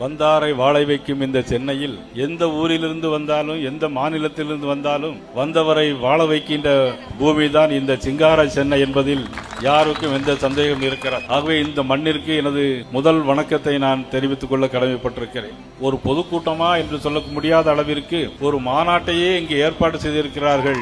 வந்தாரை வாழை வைக்கும் இந்த சென்னையில் எந்த ஊரிலிருந்து வந்தாலும் எந்த மாநிலத்திலிருந்து வந்தாலும் வந்தவரை வாழ வைக்கின்ற பூமிதான் இந்த சிங்கார சென்னை என்பதில் யாருக்கும் எந்த சந்தேகம் இருக்கிறார். ஆகவே இந்த மண்ணிற்கு எனது முதல் வணக்கத்தை நான் தெரிவித்துக் கொள்ள கடமைப்பட்டிருக்கிறேன். ஒரு பொதுக்கூட்டமா என்று சொல்ல முடியாத அளவிற்கு ஒரு மாநாட்டையே இங்கு ஏற்பாடு செய்திருக்கிறார்கள்.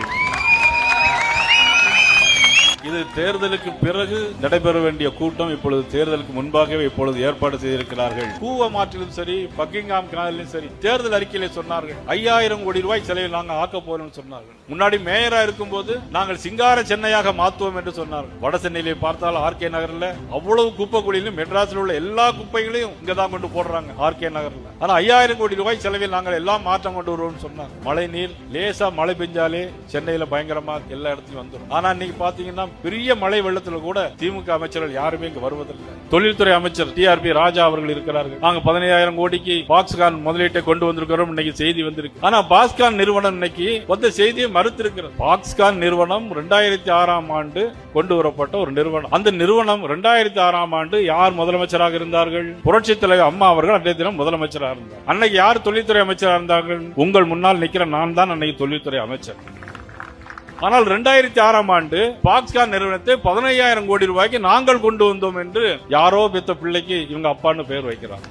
இது தேர்தலுக்கு பிறகு நடைபெற வேண்டிய கூட்டம். இப்பொழுது தேர்தலுக்கு முன்பாகவே இப்பொழுது ஏற்பாடு செய்திருக்கிறார்கள். கூவமாற்றிலும் சரி, பக்கிங்ஹாம் கனாலிலும் சரி, தேர்தல் அறிக்கையிலே சொன்னார்கள் 5000 கோடி ரூபாய் செலவில் நாங்கள் ஆக்க போறோம் சொன்னார்கள். முன்னாடி மேயரா இருக்கும் போது நாங்கள் சிங்கார சென்னையாக மாற்றுவோம் என்று சொன்னார்கள். வட சென்னையிலே பார்த்தால் ஆர்கே நகர்ல அவ்வளவு குப்பை குழியிலும் மெட்ராஸில் உள்ள எல்லா குப்பைகளையும் இங்கதான் கொண்டு போடுறாங்க ஆர்கே நகர்ல. ஆனா 5000 கோடி ரூபாய் செலவில் நாங்கள் எல்லாம் மாற்றம் கொண்டு வருவோம் சொன்னாங்க. மழை நீர் லேசா மழை பெஞ்சாலே சென்னையில பயங்கரமா எல்லா இடத்துலயும் வந்துடும். ஆனா இன்னைக்கு பாத்தீங்கன்னா பெரிய மழை வெள்ளத்துல கூட திமுக அமைச்சர்கள் யாருமே இங்க வருவதில்லை. தொழில்துறை அமைச்சர் டிஆர்பி ராஜா அவர்கள் இருக்கிறார்கள். நாங்க 15000 கோடிக்கு பாக்ஸ்கான் முதலீட்டை கொண்டு வந்திருக்கிறோம் இன்னைக்கு செய்தி வந்திருக்கு. ஆனா பாக்ஸ்கான் நிறுவனம் இன்னைக்கு வந்த செய்தியை மறுத்திருக்கிறது. பாக்ஸ்கான் நிறுவனம் 2006ஆம் ஆண்டு கொண்டு வரப்பட்ட ஒரு நிறுவனம். அந்த நிறுவனம் 2006ஆம் ஆண்டு யார் முதலமைச்சராக இருந்தார்கள்? புரட்சித் தலைவர் அம்மா அவர்கள் அன்றைய தினம் முதலமைச்சராக இருந்தார். அன்னைக்கு யார் தொழில்துறை அமைச்சராக இருந்தார்கள்? உங்கள் முன்னால் நிக்கிற நான் தான் அன்னைக்கு தொழில்துறை அமைச்சர். ஆனால் 2006ஆம் ஆண்டு பாக்ஸ்கான் நிறுவனத்தை 15000 கோடி ரூபாய்க்கு நாங்கள் கொண்டு வந்தோம் என்று யாரோ பெத்த பிள்ளைக்கு இவங்க அப்பான்னு பெயர் வைக்கிறாங்க.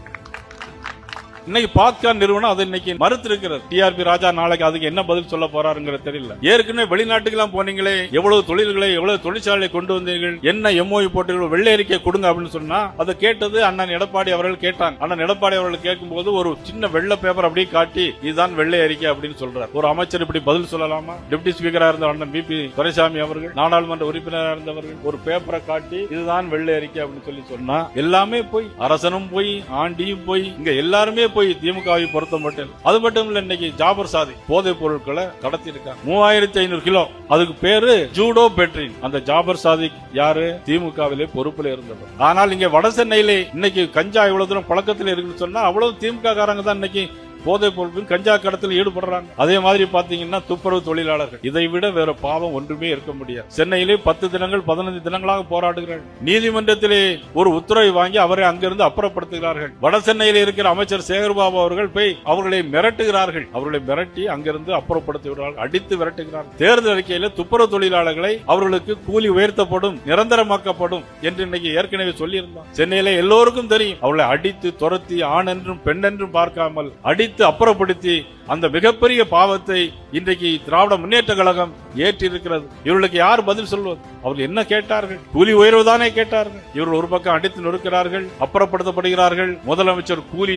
இன்னைக்கு பாக்ஸ்கான் நிறுவனம் அதை இன்னைக்கு மறுத்திருக்கிறது. டிஆர்பி ராஜா நாளைக்கு அதுக்கு என்ன பதில் சொல்ல போறாருங்கிறது தெரியல. ஏற்கனவே வெளிநாட்டுக்கு எல்லாம் போனீங்களே, எவ்வளவு தொழில்களை எவ்வளவு தொழிற்சாலை கொண்டு வந்தீர்கள், என்ன எம்ஓயு போட்டீர்கள், வெள்ளை அறிக்கை கொடுங்க அப்படின்னு சொன்னா அதை கேட்டது அண்ணன் எடப்பாடி அவர்கள் கேட்டாங்க. அண்ணன் எடப்பாடி அவர்கள் கேட்கும் போது ஒரு சின்ன வெள்ளை பேப்பர் அப்படியே காட்டி இதுதான் வெள்ளை அறிக்கை அப்படின்னு சொல்றாரு. ஒரு அமைச்சர் இப்படி பதில் சொல்லலாமா? டெப்டி ஸ்பீக்கரா இருந்த அண்ணன் பிபி துரைசாமி அவர்கள், நாடாளுமன்ற உறுப்பினராக இருந்தவர்கள் ஒரு பேப்பரை காட்டி இதுதான் வெள்ளை அறிக்கை அப்படின்னு சொன்னா எல்லாமே போய், அரசனும் போய், ஆண்டியும் போய், இங்க எல்லாருமே போய் திமுகவை பொறுத்த மட்டும். அது மட்டும் இல்ல, இன்னைக்கு ஜாபர் சாதி போதைப் பொருட்களை கடத்தி இருக்காங்க 3500 கிலோ. அதுக்கு பேரு ஜூடோ பெட்ரின். அந்த ஜாபர் சாதி யாரு? திமுகவிலே பொறுப்புல இருந்தவர். ஆனால் இங்க வட சென்னையிலே இன்னைக்கு கஞ்சா இவ்வளவு தூரம் பழக்கத்தில் இருக்குன்னு சொன்னா அவ்வளவு திமுக காரங்க தான் இன்னைக்கு போதைப் பொருட்கள் கஞ்சா கடத்தில் ஈடுபடுறாங்க. அதே மாதிரி பாத்தீங்கன்னா துப்புரவு தொழிலாளர்கள், இதை விட வேற பாவம் ஒன்றுமே இருக்க முடியாது. சென்னையிலே 10 தினங்கள் 15 தினங்களாக போராடுகிறார்கள். நீதிமன்றத்திலே ஒரு உத்தரவை வாங்கி அவரை அங்கிருந்து அப்புறப்படுத்துகிறார்கள். வட சென்னையில் இருக்கிற அமைச்சர் சேகர்பாபு அவர்கள் போய் அவர்களை மிரட்டுகிறார்கள். அவர்களை மிரட்டி அங்கிருந்து அப்புறப்படுத்துகிறார்கள், அடித்து விரட்டுகிறார்கள். தேர்தல் அறிக்கையில துப்புரவு தொழிலாளர்களை அவர்களுக்கு கூலி உயர்த்தப்படும், நிரந்தரமாக்கப்படும் என்று இன்னைக்கு ஏற்கனவே சொல்லியிருந்தார். சென்னையில எல்லோருக்கும் தெரியும். அவர்களை அடித்து துரத்தி ஆண் என்றும் பெண் என்றும் பார்க்காமல் அடித்து அப்புறப்படுத்தி அந்த மிகப்பெரிய பாவத்தை இன்றைக்கு திராவிட முன்னேற்ற கழகம் ஏற்றிருக்கிறது. இவர்களுக்கு யார் பதில் சொல்வது? அவர்கள் என்ன கேட்டார்கள்? கூலி உயர்வுதானே கேட்டார்கள். இவர்கள் ஒரு பக்கம் அடித்து நொறுக்கிறார்கள், அப்புறப்படுத்தப்படுகிறார்கள். முதலமைச்சர் கூலி